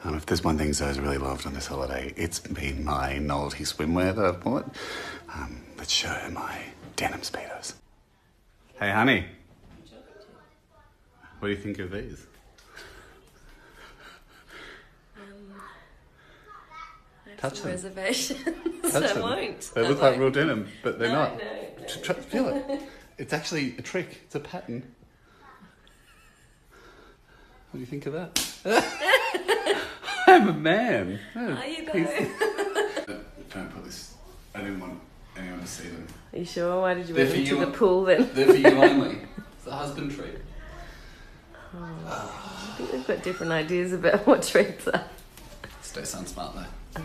If there's one thing Zoe's really loved on this holiday, it's been my novelty swimwear that I've bought. Let's show her my denim Speedos. Hey, honey. What do you think of these? Touch them. Reservations. Touch them. Won't. They look like real denim, but they're not. No. Feel it. It's actually a trick. It's a pattern. What do you think of that? I'm a man. Are you though? Don't put this. I didn't want anyone to see them. Are you sure? Why did you They're move for into you. the pool then? They're for you only. It's a husband treat. I think they've got different ideas about what treats are. Stay sun smart though.